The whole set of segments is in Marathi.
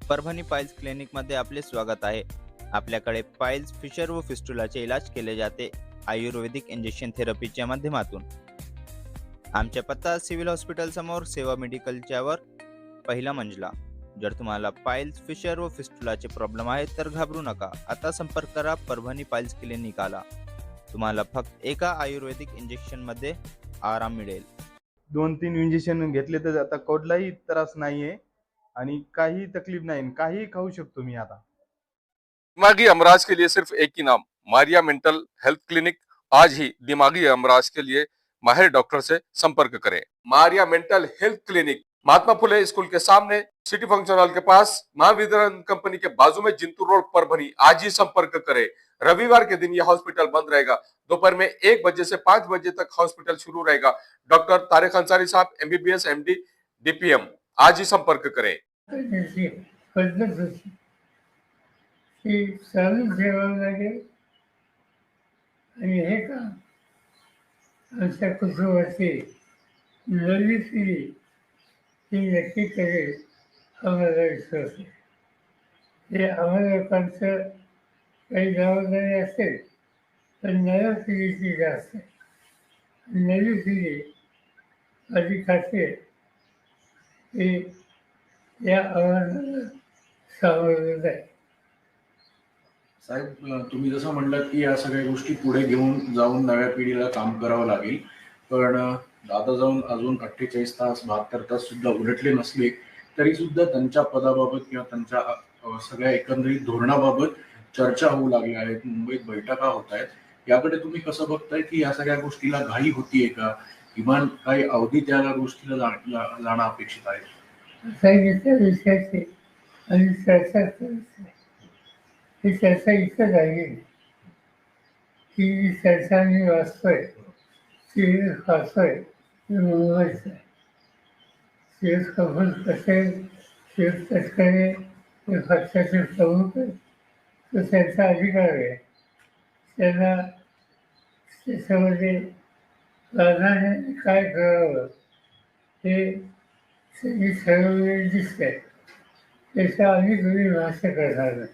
परभणी पाईल्स क्लिनिकमध्ये आपले स्वागत आहे. आपल्याकडे पाईल्स, फिशर व फिस्टुलाचे इलाज केले जाते आयुर्वेदिक इंजेक्शन थेरपीच्या माध्यमातून. आमचा पत्ता सिव्हिल हॉस्पिटल समोर, सेवा मेडिकलच्या वर, पहिला मंजला. जर तुम्हाला पाईल्स, फिशर व फिस्टुलाचे प्रॉब्लेम आहेत तर घाबरू नका. आता संपर्क करा परभणी पाईल्स क्लिनिकला. तुम्हाला फक्त एका आयुर्वेदिक इंजेक्शनमध्ये आराम मिळेल. 2-3 इंजेक्शन घेतले तर आता कुठलाही त्रास नाहीये आणि काही तकलीफ नाही, काही खाऊ शकतो मी आता. दिमागी अमराज के लिए सिर्फ एक ही नाम, मारिया मेंटल हेल्थ क्लिनिक। आज ही दिमागी अमराज के लिए माहिर डॉक्टर से संपर्क करें। Maria mental health clinic, Mahatma Phule school के सामने, सिटी फंक्शन हॉल के पास, महावितरण कंपनी के बाजू में, जिंतूर रोड, परभणी। आज ही संपर्क करें। रविवार के दिन यह हॉस्पिटल बंद रहेगा। दोपहर में 1 बजे से 5 बजे तक हॉस्पिटल शुरू रहेगा। डॉक्टर तारिक अंसारी साहब, MBBS MD DPM। आज ही संपर्क करें। की चालू ठेवावं लागेल आणि हे काम आमच्या कुटुंबाची नवी पिढी ही नक्की करेल आम्हाला विश्वास आहे. हे आम्हाला लोकांचं काही जबाबदारी असेल, पण नव्या पिढीची जास्त आहे. नवी पिढी अधिक असेल हे या आव्हानाला सामोरं जाईल. साहेब, तुम्ही जसं म्हणलात की या सगळ्या गोष्टी पुढे घेऊन जाऊन नव्या पिढीला काम करावं लागेल, पण आता जाऊन अजून 48 तास 72 तास सुद्धा उलटले नसले तरी सुद्धा त्यांच्या पदाबाबत किंवा त्यांच्या सगळ्या एकंदरीत धोरणाबाबत चर्चा होऊ लागल्या आहेत. मुंबईत बैठका होत आहेत. याकडे तुम्ही कसं बघताय की या सगळ्या गोष्टीला घाई होतीये का, किमान काही अवधी त्या गोष्टीला जाणं अपेक्षित आहे? सांगितल्या विषयाची आणि चर्चा करायची. ही चर्चा इथं झाली ही चर्चा मी वाचतोय, सिरियस वाचतोय, ते मुंबईचं आहे. सिरियस कबूल कसे सिरियस तटकरे ते पक्षाचे प्रमुख आहेत, तो त्यांचा अधिकार आहे. त्यांना त्याच्यामध्ये प्राधान्याने काय करावं हे सगळी ठरवलेली दिसते. त्याच्या आम्ही तुम्ही भाष्य करणार नाही.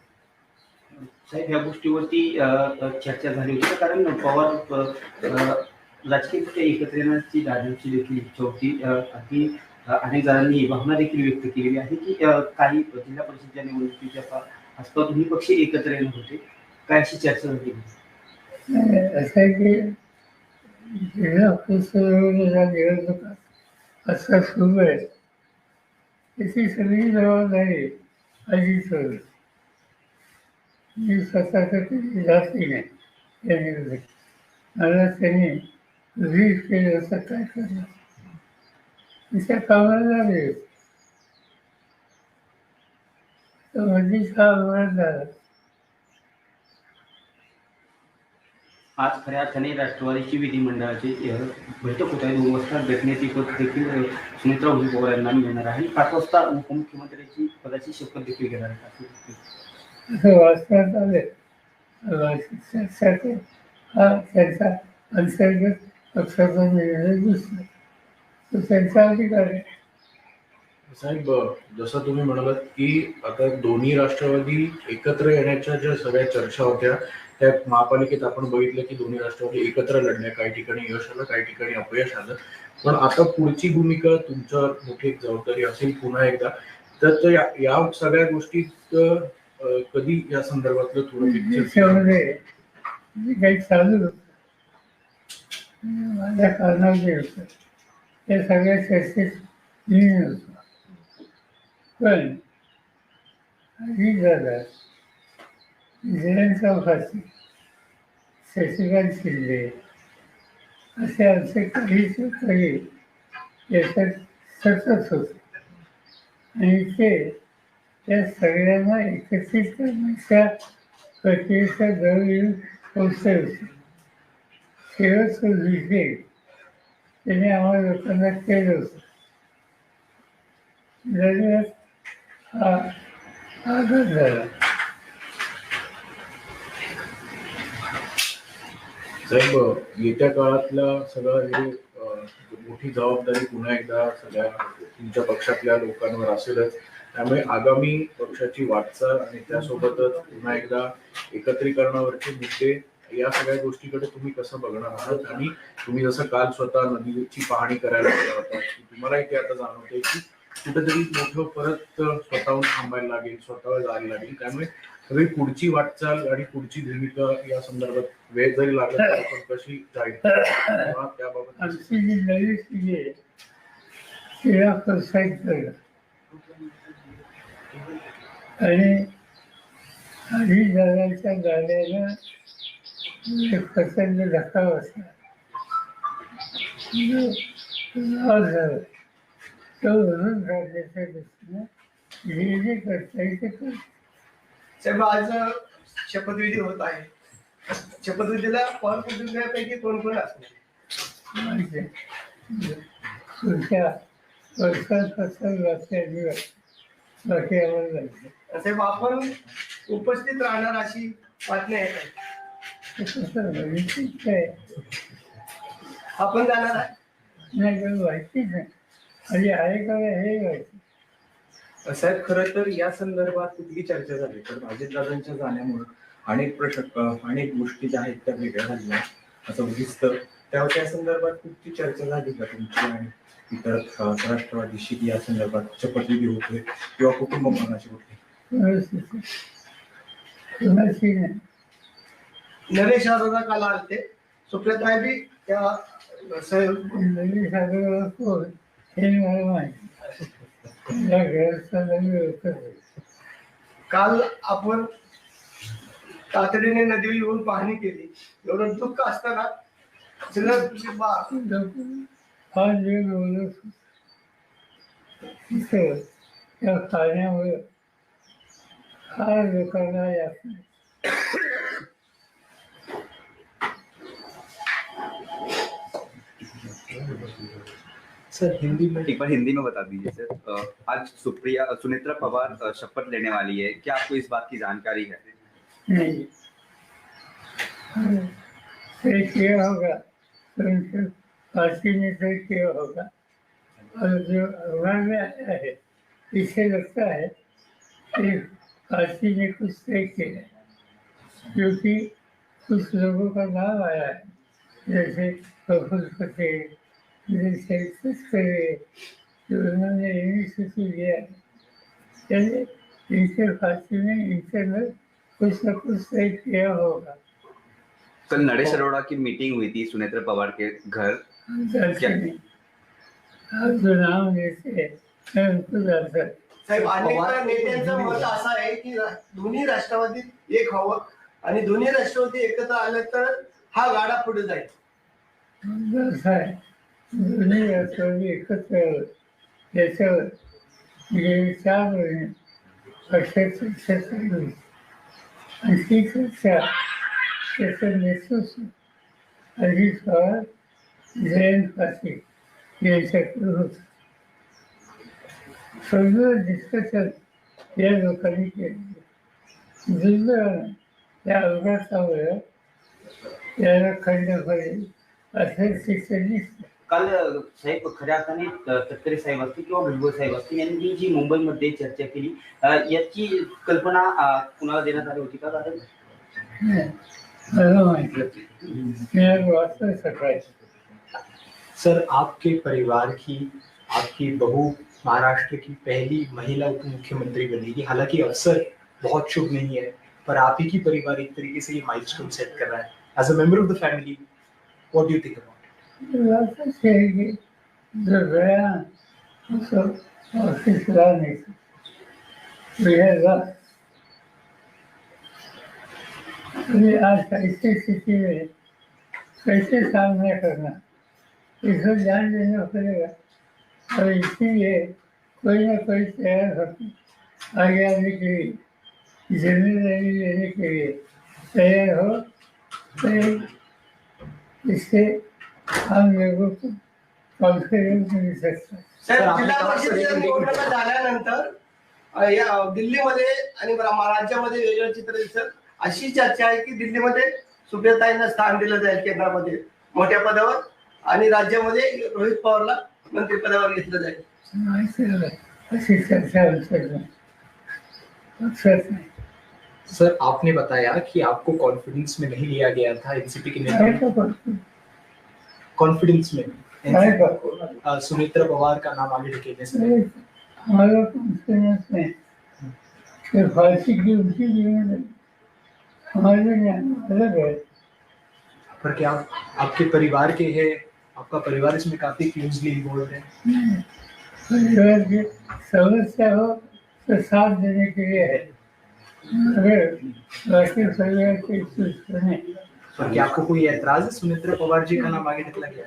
साहेब, या गोष्टीवरती चर्चा झाली होती, कारण पवार राजकीय एकत्र येण्याची दादांची देखील इच्छा होती. अगदी अनेक जणांनी भावना देखील व्यक्त केलेली आहे की काही जिल्हा परिषदेच्या निवडणुकीच्या आसपास दोन्ही पक्ष एकत्र येणार होते. काय अशी चर्चा झाली? असं आहे की जिल्हा परिषदेच्या निवडणुका असं सुरू आहे, त्याची सगळी जबाबदारी अजित होईल. मी स्वतः कधी जाती नाही या निवडणुकीत. मला त्यांनी रीड केलं असं काय करणार, तिच्या कामाला लागले तर मध्येच हा अपघात झाला. आज खऱ्या अर्थाने राष्ट्रवादीची विधिमंडळाची बैठक होत आहे. 2 वाजता घटनेची पद देखील सुमित्रा पवार यांना मिळणार आहे. 5 वाजता उपमुख्यमंत्र्यांची पदाची शपथ देखील घेणार आहे. असं वाचण्यात आले. हा त्यांचा अंतर्गत पक्षाचा निर्णय दिसतो, तो त्यांचा अधिकार आहे. साहेब, जसं तुम्ही म्हणालात की आता दोन्ही राष्ट्रवादी एकत्र येण्याच्या ज्या सगळ्या चर्चा होत्या त्या महापालिकेत आपण बघितलं की दोन्ही राष्ट्रवादी एकत्र लढल्या. काही ठिकाणी यश आलं, काही ठिकाणी अपयश आलं. पण आता पुढची भूमिका तुमच्यावर मोठी जबाबदारी असेल पुन्हा एकदा. तर या सगळ्या गोष्टीत कधी या संदर्भातलं थोडं त्याच्यामध्ये काही चालू होतं, माझ्या कारणामध्ये होतं, त्या सगळ्या चर्चेत मी होतो. पण ही झाला जयंत चौकाची, शशिकांत शिंदे असे आमचे काही सहकारी याच्यात सतत होते आणि ते त्या सगळ्यांना एकत्रित करण्याच्या प्रक्रियेच्या जवळ पोचले होते. शेवटचं विषय त्याने आम्हाला लोकांना केलं होतं. दरम्यान हा आघात झाला. साहेब, येत्या काळातला सगळं हे मोठी जबाबदारी पुन्हा एकदा सगळ्या तुमच्या पक्षातल्या लोकांवर असेलच त्यामुळे आगामी पक्षाची वाटचाल आणि त्यासोबतच पुन्हा एकदा एकत्रीकरणावरचे मुद्दे या सगळ्या गोष्टीकडे तुम्ही कसं बघणार आहात? आणि तुम्ही जसं काल स्वतः नदीची पाहणी करायला गेला होता, तुम्हालाही ते आता जाणवतंय की कुठेतरी मोठं परत स्वतःहून थांबायला लागेल, स्वतःवर जायला लागेल. त्यामुळे सगळी पुढची वाटचाल आणि पुढची भूमिका या संदर्भात वेळ जरी लागला तरी आपण कशी जाईल त्याबाबत आमची जी नवी पिढी आहे तिला प्रोत्साहित करणं आणि आधी दादाच्या गाड्याला एक प्रचंड धक्का बसला. लॉस झाला. तो भरून काढण्याच्या दृष्टीनं जे जे करता येईल ते करतो. साहेब, आज शपथविधी होत आहे. शपथविधीला पवार कुटुंबियांपैकी कोण कोण असणार? माहिती आहे. पुढच्या वर्षांपासून बाकी आम्हाला जायचं. साहेब, आपण उपस्थित राहणार अशी बातमी आहे का? कसं माहितीच काय आपण जाणार आहे? नाही तर माहितीच नाही. आणि आहे का हे माहिती. साहेब, खरं तर या संदर्भात कुठली चर्चा झाली तर अजितदादांच्या जाण्यामुळे अनेक गोष्टी ज्या आहेत त्या वेगळ्या झाल्या असं दिसतं. त्या संदर्भात कुठली चर्चा झाली का तुमची आणि इतर राष्ट्रवादीशी या संदर्भात शपथविधी होते किंवा कुटुंब मनाची होते? कुणाची नाही. नरेश अरोरा काल आलते. सुप्रियाताई बी त्या नवी सागर कोण हे मला माहिती. या घराचा नवी होतं. काल आपण तातडीने नदीवर येऊन पाहणी केली. एवढं दुःख असताना सगळं हा जे बोलत तिथं त्या पाण्यामुळे फार लोकांना यात नाही. सर एक बार हिंदी में बता दीजिए सर। आज सुनेत्रा पवार शपथ लेने वाली है, क्या आपको इस बात की जानकारी है? नहीं, तय किया होगा तो उनसे पार्टी ने तय किया होगा। और जो अखबार में आया है इससे लगता है कि पार्टी ने कुछ तय किया है, क्योंकि कुछ लोगों का नाम आया है, जैसे प्रफुल्ल पटेल, जैसे तस्करे, जो उन्होंने यूनिवर्सिटी लिया है। यानी इनके पार्टी ने इंटरनल कुछ न कुछ तय किया होगा। कल नरेश अरोड़ा की मीटिंग हुई थी सुनेत्रा पवार के घर, क्या? आप जो नाम लेते हैं मैं उनको जानता हूं। साहेब, अनेक नेत्यांचं मत असं आहे की दोन्ही राष्ट्रवादीत एक हवं आणि दोन्ही राष्ट्रवादी एकत्र आले तर हा गाडा पुढे जाईल. असं आहे, दोन्ही राष्ट्रवादी एकत्र यावं याच्यावर गेली 4 महिने पक्षाची चर्चा चालू होती. आणि ती चर्चा त्याचं नेतृत्व अजित पवार, जयंत पाटील यांच्याकडे होतं. सगळं डिस्कशन या लोकांनी केलं. दुर्दैवानं त्या अपघातामुळे त्याला खंड पडेल असं शिक्षण दिसतं. काल साहेब खऱ्या अर्थाने तटकरे साहेब असतील किंवा भुजबळ साहेब असतील यांनी जी मुंबईमध्ये चर्चा केली याची कल्पना कुणाला देण्यात आली होती का? मला माहिती मी वाचलं सकाळी. सर, आपके परिवार की आपकी बहू महाराष्ट्र की पहली महिला उप मुख्यमंत्री बनेगी। हालांकि अवसर बहुत शुभ नहीं है, पर आप ही की परिवार एक तरीके से ये माइलस्टोन सेट कर रहा है। As a member of the family, what do you think about वाटत है कि जो गया उसको ऑफिस ला नहीं अभी आज ऐसी स्थिति में कैसे सामना करना, इसको ध्यान देना पड़ेगा। और इसीलिए कोई ना कोई तैयार होकर आगे आने के लिए, जिम्मेदारी लेने के लिए तैयार हो, तो इससे हम लोगों को कॉन्फिडेंस मिल सकता है. साहेब, जिल्हा परिषदेच्या निवडणुका झाल्यानंतर या दिल्लीमध्ये आणि राज्यामध्ये वेगळं चित्र दिसत. अशी चर्चा आहे की दिल्लीमध्ये सुप्रियाताईंना स्थान दिलं जाईल केंद्रामध्ये मोठ्या पदावर, आणि राज्यामध्ये रोहित पवारला मंत्रिपदावर घेतलं जाईल. माहिती आहे. ऐसी चर्चा अवसर में अवसर नहीं। सर आपने बताया कि आपको कॉन्फिडेंस में नहीं लिया गया था एनसीपी के काय नेता का करतो? कॉन्फिडेंस में काय करतो? सुमित्रा पवार का नाम आगे ढकेलने से अरे, हमारा कॉन्फिडेंस नहीं कि फांसी की उनकी जीवन है, हमारे ज्ञान अलग है। पर क्या आपके परिवार के हैं, आपका परिवार इसमें काफी क्लोजली इन्वॉल्व है? परिवार की समस्या हो तो साथ देने के लिए है, अगर बाकी परिवार के सुने। पर क्या आपको कोई ऐतराज है सुमित्रा पवार जी का नाम आगे निकला गया?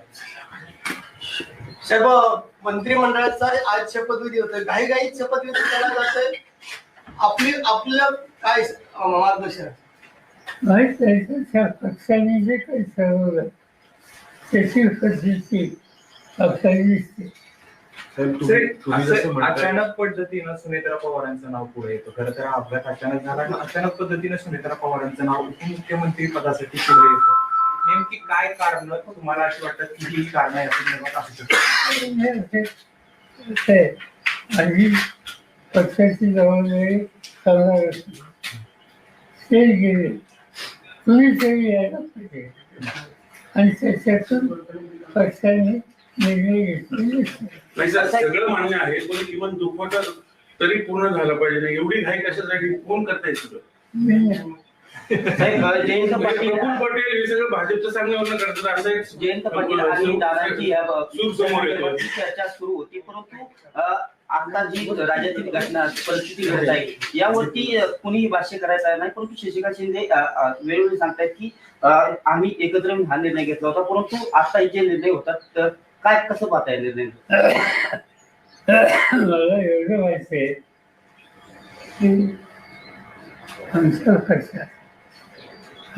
सर्व मंत्रिमंडळाचा आज शपथविधी होतोय, घाई शपथविधी केला जातोय. आपलं काय मार्गदर्शन? माहीत आहे त्या पक्षाने जे काही ठरवलं त्याची पद्धती आपल्याला दिसते. अचानक पद्धतीनं सुनेत्रा पवारांचं नाव पुढे येतं. खरं तर हा अपघात अचानक झाला आणि अचानक पद्धतीने सुनेत्रा पवारांचं नाव उपमुख्यमंत्री पदासाठी पुढे येतं. नेमकी काय कारण तुम्हाला अशी वाटतं की ही कारण आहे असू शकतात? आणि पक्षाची जबाबदारी करणार असते ते गेले कुणीतरी यायला पाहिजे आणि त्याच्यातून पक्षाने निर्णय घेतलेले नाही सर, सगळं मान्य आहे, पण किमान दुखवटा तरी पूर्ण झालं पाहिजे ना. एवढी घाई कशासाठी? कोण करताय सगळं? जयंत पाटील प्रफुल्ल पटेल हे सगळं भाजपचं सांगण्यावरून करतात. असं एक जयंत पाटील आणि दादांची या सूर समोर येतोय. चर्चा सुरू होती, परंतु आता जी राज्यातील घटना परिस्थिती घडत आहे यावरती कुणीही भाष्य करायचं नाही. परंतु शशिकांत शिंदे वेळोवेळी सांगतायत की आम्ही एकत्र येऊन हा निर्णय घेतला होता, परंतु आता जे निर्णय होतात तर काय कसं पाहताय निर्णय? मला एवढं माहिती आहे की आमच्या पक्षात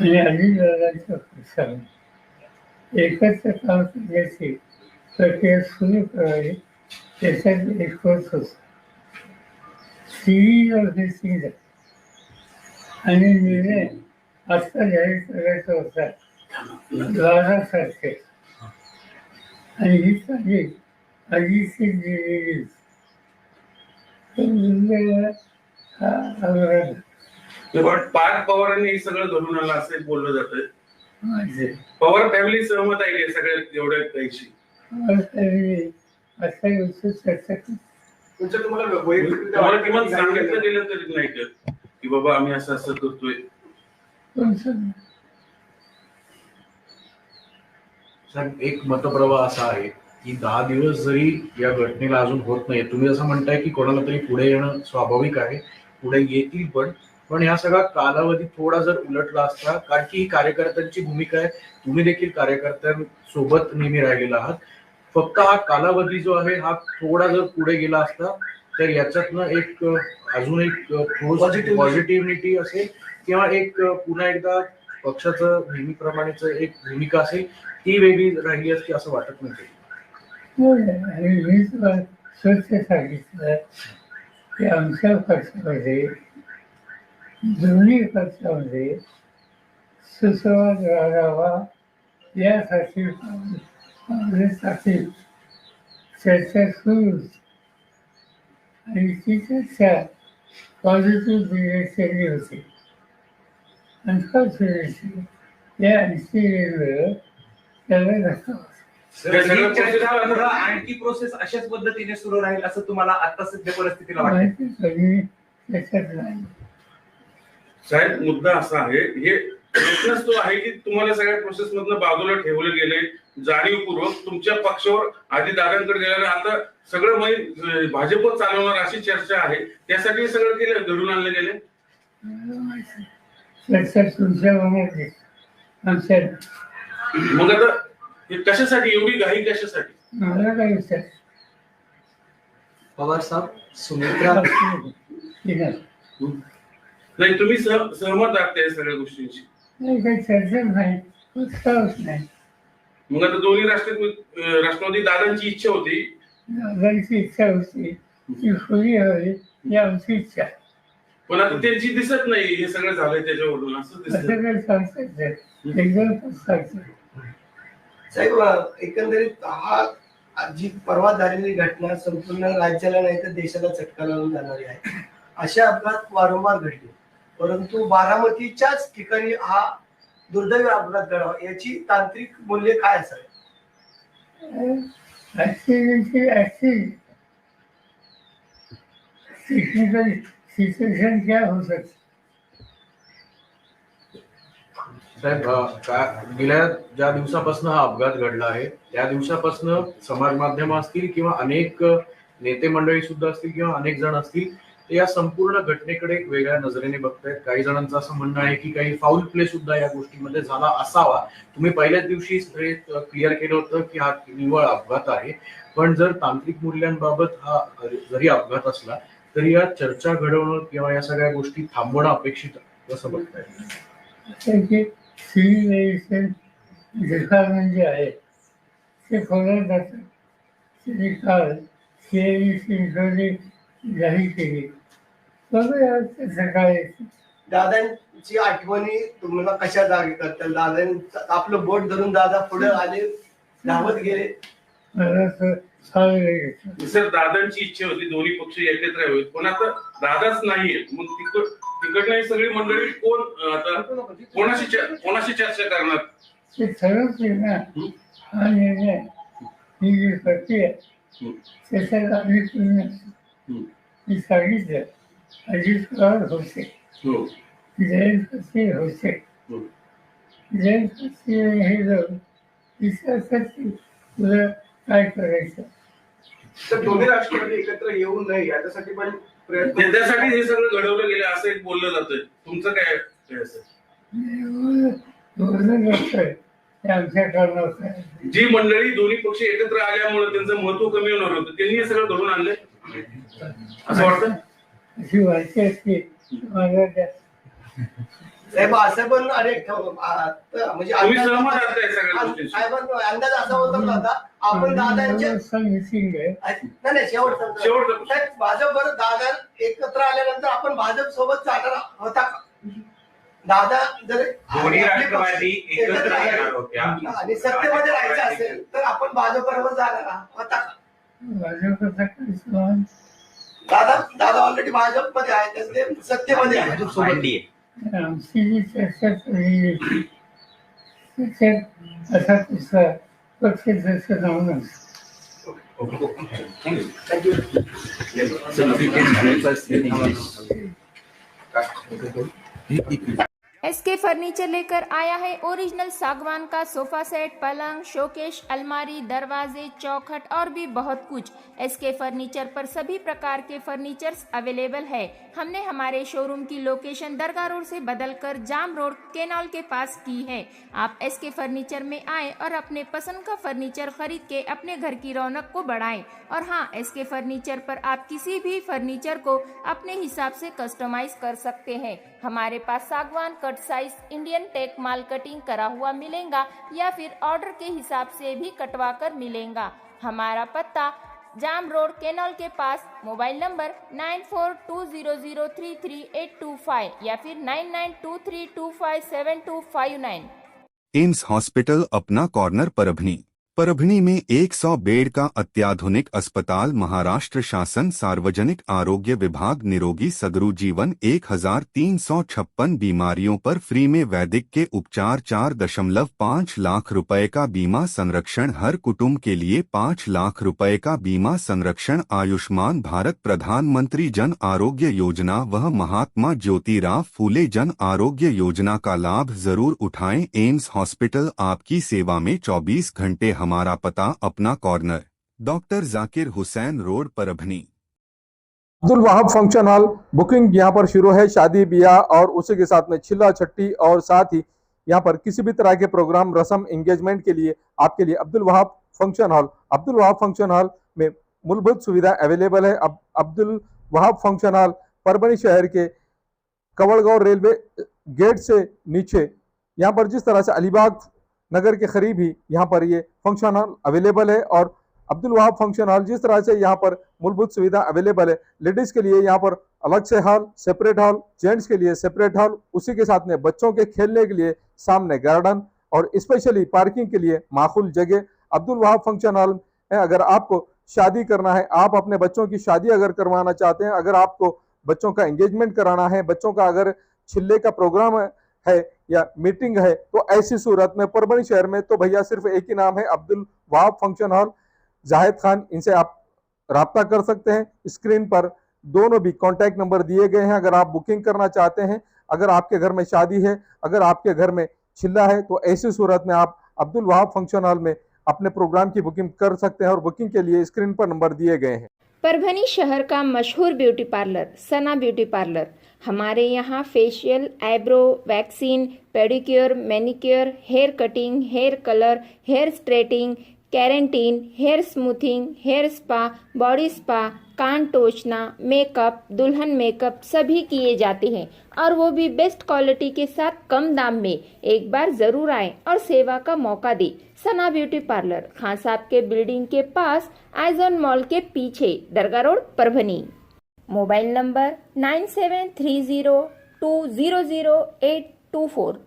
आणि अजितदादांच्या पक्षाने एकत्र काम करण्याची प्रक्रिया सुरू करावी त्याच्यात एकच होतं. सिरीज ऑफ थिंग्स आणि निर्णय आत्ता जाहीर करायचा होता द्वारासारखे आणि ही काही अजितची दिलेली पण पार्थ पवारांनी हे सगळं घडून आलं असं बोललं जातंय. पवार फॅमिली सहमत आहे का सगळ्या एवढ्या काहीशी? तुम्हाला किमान सांगितलं गेलं तरी नाही का की बाबा आम्ही असं असं करतोय? साहेब, एक मतप्रवाह असा आहे की 10 दिवस जरी या घटनेला अजून होत नाही, तुम्ही असं म्हणताय की कोणाला तरी पुढे येणं स्वाभाविक आहे, पुढे येतील, पण ह्या सगळा कालावधी थोडा जर उलटला असता, कारण की ही कार्यकर्त्यांची भूमिका आहे, तुम्ही देखील कार्यकर्त्यांसोबत नेहमी राहिलेला आहात. फक्त हा कालावधी जो आहे हा थोडा जर पुढे गेला असता तर याच्यातनं एक अजून एक पॉझिटिव्हिटी असेल किंवा एक पुन्हा एकदा पक्षाचं नेहमीप्रमाणेच एक भूमिका असेल ती वेगळी राहिली असती असं वाटत नाही. आणि मी तुला स्वच्छ सांगितलं की आमच्या पक्षामध्ये दोन्ही पक्षामध्ये सुसंवाद राहावा यासाठी काँग्रेससाठी चर्चा सुरू होती आणि ती चर्चा पॉझिटिव्ह डिरेक्शनली होती. अनफॉर्च्युनेटली या इन्सिडेंटवर त्याला धक्का आणखी प्रोसेस अशाच पद्धतीने सुरू राहील असं तुम्हाला आता सध्या परिस्थितीला वाटतं? माहिती कधी त्याच्यात नाही. साहेब, मुद्दा असा आहे, हे प्रश्नच तो आहे की तुम्हाला सगळ्या प्रोसेस मधनं बाजूला ठेवलं गेले जाणीवपूर्वक. तुमच्या पक्षावर आधी दादांकडे गेल्याने आता सगळं भाजप चालवणार अशी चर्चा आहे, त्यासाठी सगळं केलं, घडून आणलं गेले. चर्चा तुमच्या मनात आमच्या मग आता हे कशासाठी एवढी घाई कशासाठी? मला काय विचार पवार साहब, सुमित्रा नाही, तुम्ही सहमत आहात त्या सगळ्या गोष्टींशी? नाही, काही चर्चा नाही, उत्साहच नाही. मग आता दोन्ही राष्ट्रवादी दादांची इच्छा होती, दादांची इच्छा होती ती खुली हवी ही आमची इच्छा. पण आता त्यांची दिसत नाही हे सगळं झालंय त्याच्यावरून असं दिसत. असं काही सांगता एकदम सांगतो. साहेब, एकंदरीत हा जी परवा झालेली घटना संपूर्ण राज्याला नाही तर देशाला चटका लावून जाणारी आहे. असे अपघात वारंवार घडले, परंतु बारामतीच्याच ठिकाणी हा दुर्दैवी अपघात घडावा याची तांत्रिक मूल्य काय असावे? टेक्निकल सिचुएशन क्या हो सकती? साहेब, गेल्या ज्या दिवसापासून हा अपघात घडला आहे त्या दिवसापासून समाज माध्यम असतील किंवा अनेक नेते मंडळी सुद्धा असतील किंवा अनेक जण असतील ते या संपूर्ण घटनेकडे एक वेगळ्या नजरेने बघतायत. काही जणांचं असं म्हणणं आहे की काही फाऊल प्ले सुद्धा या गोष्टीमध्ये झाला असावा. तुम्ही पहिल्याच दिवशी क्लिअर केलं होतं की हा निव्वळ अपघात आहे, पण जर तांत्रिक मूल्यांबाबत हा जरी अपघात असला तरी या चर्चा घडवणं किंवा या सगळ्या गोष्टी थांबवणं अपेक्षित कसं बघताय? सिव्हिल डिपार्टमेंट जे आहे ते खोल्यात जातं. त्यांनी काल CIDC जाहीर केली. बघूया सकाळी दादांची आठवणी तुम्हाला कशा जागे करतात? दादांचं आपलं बोट धरून दादा पुढे आले, धावत गेले. सर, दादांची इच्छा होती दोन्ही पक्ष एकत्र यावेत, पण आता दादाच नाहीये. मग तिकडनं सगळी मंडळी कोण आता कोणाशी चर्चा करणार? ते ठरवते ना. हा निर्णय ही जी प्रक्रिया त्याच्यात आम्ही पूर्ण मी सांगितलं. अजित पवार होते, जयंत पाटील होते. जयंत पाटील हे जाऊन विचारतात की तुला काय करायचं. तर दोन्ही राष्ट्रवादी एकत्र येऊ नये याच्यासाठी पण त्यासाठी हे सगळं घडवलं गेलं असं एक बोललं जातंय. तुमचं काय बोलणं नसतंय ते आमच्या कारणात. जी मंडळी दोन्ही पक्ष एकत्र आल्यामुळे त्यांचं महत्व कमी होणार होतं, त्यांनी हे सगळं घडवून आणलंय असं वाटतं. अशी वाटते असते माझ्या साहेब असं पण अनेक म्हणजे तुम्ही सहमत आहात या सगळ्या गोष्टींशी? साहेबांना अंदाज असा होता ना आपण दादांच्या मिसिंग आहे. नाही शेवटचा साहेब, भाजप बरोबर दादा एकत्र आल्यानंतर आपण भाजप सोबत चालणार होता का? दादा जर दोन्ही राष्ट्रवादी एकत्र येणार होत्या आणि सत्तेमध्ये राहायचं असेल तर आपण भाजप बरोबर जाणार होता का? दादा ऑलरेडी भाजप मध्ये आहे, ते सत्तेमध्ये आहे. आमची जी चर्चा झाली त्याच्यात असा कुठला पक्ष चर्चा जाऊन SK फर्नीचर लेकर आया है ओरिजिनल सागवान का सोफा सेट, पलंग, शोकेश, अलमारी, दरवाजे, चौखट और भी बहुत कुछ। SK फर्नीचर पर सभी प्रकार के फर्नीचर्स अवेलेबल है। हमने हमारे शोरूम की लोकेशन दरगाह रोड से बदलकर जाम रोड केनॉल के पास की है। आप SK फर्नीचर में आए और अपने पसंद का फर्नीचर खरीद के अपने घर की रौनक को बढ़ाएं। और हाँ, SK फर्नीचर पर आप किसी भी फर्नीचर को अपने हिसाब से कस्टमाइज कर सकते हैं। हमारे पास सागवान कट साइज इंडियन टेक माल कटिंग करा हुआ मिलेगा या फिर ऑर्डर के हिसाब से भी कटवा कर मिलेगा। हमारा पत्ता जाम रोड केनॉल के पास। मोबाइल नंबर 9420033825 या फिर 9923257259। एम्स हॉस्पिटल अपना कॉर्नर परभनी में 100 बेड का अत्याधुनिक अस्पताल। महाराष्ट्र शासन सार्वजनिक आरोग्य विभाग निरोगी सगरू जीवन 1356 बीमारियों पर फ्री में वैदिक के उपचार। 4.5 लाख रुपए का बीमा संरक्षण हर कुटुंब के लिए 5 लाख रुपए का बीमा संरक्षण। आयुष्मान भारत प्रधानमंत्री जन आरोग्य योजना व महात्मा ज्योतिराव फूले जन आरोग्य योजना का लाभ जरूर उठाएं। एम्स हॉस्पिटल आपकी सेवा में 24 घंटे। हमारा पता Apna corner, doctor Zakir Hussain road, Parbhani. Abdul Wahab function hall booking यहाँ पर शुरू है। शादी ब्याह और उसी के साथ में छिल्ला छट्टी और साथ ही यहाँ पर किसी भी तरह के प्रोग्राम रस्म एंगेजमेंट के लिए आपके लिए अब्दुल वहाब फंक्शन हॉल में मूलभूत सुविधा अवेलेबल है। अब्दुल वहाब फंक्शन हॉल परभनी शहर के कवड़गांव रेलवे गेट से नीचे, यहाँ पर जिस तरह से अलीबाग नगर के करीब ही यहाँ पर ये फंक्शन हॉल अवेलेबल है। और अब्दुल वहाब फंक्शन हॉल जिस तरह से यहाँ पर मूलभूत सुविधा अवेलेबल है, लेडीज के लिए यहाँ पर अलग से हॉल, सेपरेट हॉल, जेंट्स के लिए सेपरेट हॉल, उसी के साथ में बच्चों के खेलने के लिए सामने गार्डन और स्पेशली पार्किंग के लिए माकूल जगह। अब्दुल वहाब फंक्शन हॉल अगर आपको शादी करना है, आप अपने बच्चों की शादी अगर करवाना चाहते हैं, अगर आपको बच्चों का एंगेजमेंट कराना है, बच्चों का अगर छिल्ले का प्रोग्राम है या मीटिंग है, तो ऐसी सूरत में परभणी शहर में तो भैया सिर्फ एक ही नाम है, अब्दुल वहाब फंक्शन हॉल, जाहिद खान। इनसे आप राब्ता कर सकते हैं। स्क्रीन पर दोनों भी कॉन्टैक्ट नंबर दिए गए हैं। अगर आप बुकिंग करना चाहते हैं, अगर आपके घर में शादी है, अगर आपके घर में छिल्ला है, तो ऐसी सूरत में आप अब्दुल वहाब फंक्शन हॉल में अपने प्रोग्राम की बुकिंग कर सकते हैं और बुकिंग के लिए स्क्रीन पर नंबर दिए गए हैं। परभणी शहर का मशहूर beauty parlour Sana beauty parlour. हमारे यहाँ facial, eyebrow, waxing, pedicure, manicure, hair cutting, hair colour, hair straightening, keratin, hair smoothing, hair spa, body spa, कान टोचना, मेकअप, दुल्हन मेकअप सभी किए जाते हैं और वो भी बेस्ट क्वालिटी के साथ कम दाम में। एक बार जरूर आएं और सेवा का मौका दें। सना ब्यूटी पार्लर, खान साहब के बिल्डिंग के पास, आइजॉन मॉल के पीछे, Dargah road, Parbhani. Mobile number 9730200824।